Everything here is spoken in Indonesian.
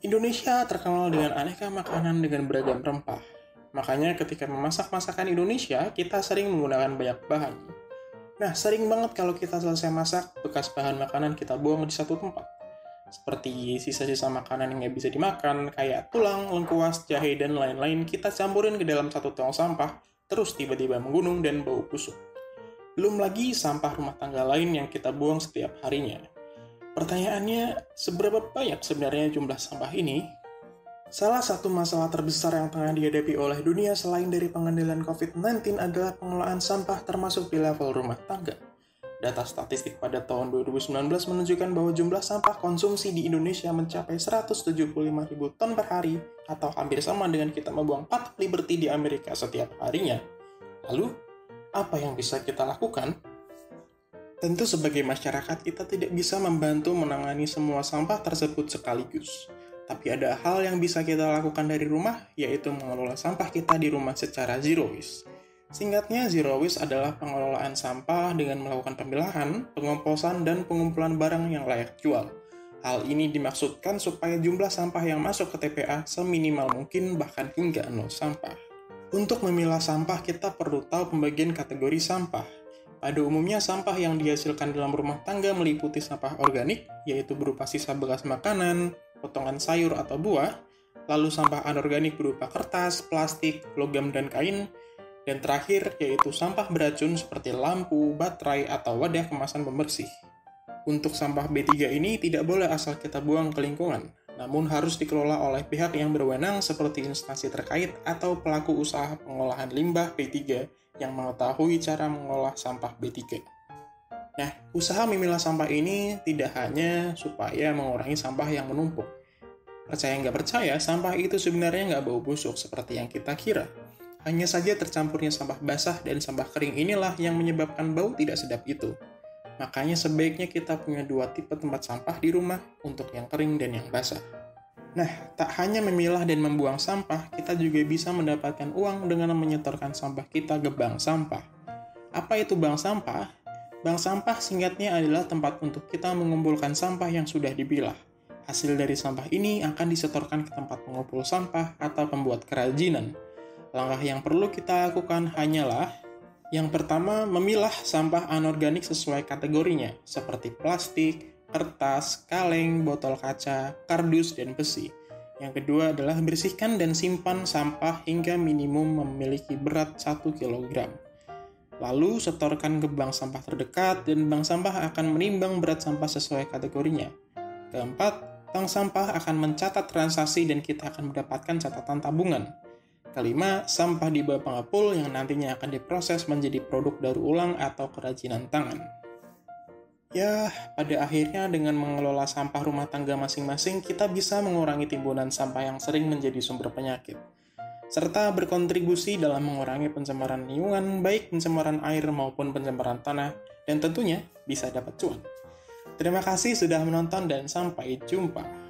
Indonesia terkenal dengan aneka makanan dengan beragam rempah. Makanya ketika memasak masakan Indonesia, kita sering menggunakan banyak bahan. Nah, sering banget kalau kita selesai masak, bekas bahan makanan kita buang di satu tempat. Seperti sisa-sisa makanan yang nggak bisa dimakan, kayak tulang, lengkuas, jahe, dan lain-lain, kita campurin ke dalam satu tong sampah, terus tiba-tiba menggunung dan bau busuk. Belum lagi sampah rumah tangga lain yang kita buang setiap harinya. Pertanyaannya, seberapa banyak sebenarnya jumlah sampah ini? Salah satu masalah terbesar yang tengah dihadapi oleh dunia selain dari pengendalian COVID-19 adalah pengelolaan sampah termasuk di level rumah tangga. Data statistik pada tahun 2019 menunjukkan bahwa jumlah sampah konsumsi di Indonesia mencapai 175.000 ton per hari atau hampir sama dengan kita membuang patok Liberty di Amerika setiap harinya. Lalu, apa yang bisa kita lakukan? Tentu sebagai masyarakat kita tidak bisa membantu menangani semua sampah tersebut sekaligus. Tapi ada hal yang bisa kita lakukan dari rumah, yaitu mengelola sampah kita di rumah secara zero waste. Singkatnya, zero waste adalah pengelolaan sampah dengan melakukan pemilahan, pengomposan, dan pengumpulan barang yang layak jual. Hal ini dimaksudkan supaya jumlah sampah yang masuk ke TPA seminimal mungkin bahkan hingga nol sampah. Untuk memilah sampah, kita perlu tahu pembagian kategori sampah. Pada umumnya, sampah yang dihasilkan dalam rumah tangga meliputi sampah organik, yaitu berupa sisa bekas makanan, potongan sayur atau buah, lalu sampah anorganik berupa kertas, plastik, logam, dan kain, dan terakhir yaitu sampah beracun seperti lampu, baterai, atau wadah kemasan pembersih. Untuk sampah B3 ini tidak boleh asal kita buang ke lingkungan, namun harus dikelola oleh pihak yang berwenang seperti instansi terkait atau pelaku usaha pengolahan limbah B3 yang mengetahui cara mengolah sampah B3. Nah, usaha memilah sampah ini tidak hanya supaya mengurangi sampah yang menumpuk. Percaya nggak percaya, sampah itu sebenarnya nggak bau busuk seperti yang kita kira. Hanya saja tercampurnya sampah basah dan sampah kering inilah yang menyebabkan bau tidak sedap itu. Makanya sebaiknya kita punya dua tipe tempat sampah di rumah untuk yang kering dan yang basah. Nah, tak hanya memilah dan membuang sampah, kita juga bisa mendapatkan uang dengan menyetorkan sampah kita ke bank sampah. Apa itu bank sampah? Bank sampah singkatnya adalah tempat untuk kita mengumpulkan sampah yang sudah dipilah. Hasil dari sampah ini akan disetorkan ke tempat pengumpul sampah atau pembuat kerajinan. Langkah yang perlu kita lakukan hanyalah yang pertama, memilah sampah anorganik sesuai kategorinya, seperti plastik, kertas, kaleng, botol kaca, kardus, dan besi. Yang kedua adalah bersihkan dan simpan sampah hingga minimum memiliki berat 1 kg. Lalu setorkan ke bank sampah terdekat dan bank sampah akan menimbang berat sampah sesuai kategorinya. Keempat, bank sampah akan mencatat transaksi dan kita akan mendapatkan catatan tabungan. Kelima, sampah dibawa pengepul yang nantinya akan diproses menjadi produk daur ulang atau kerajinan tangan. Ya, pada akhirnya dengan mengelola sampah rumah tangga masing-masing, kita bisa mengurangi timbunan sampah yang sering menjadi sumber penyakit, serta berkontribusi dalam mengurangi pencemaran lingkungan, baik pencemaran air maupun pencemaran tanah, dan tentunya bisa dapat cuan. Terima kasih sudah menonton dan sampai jumpa.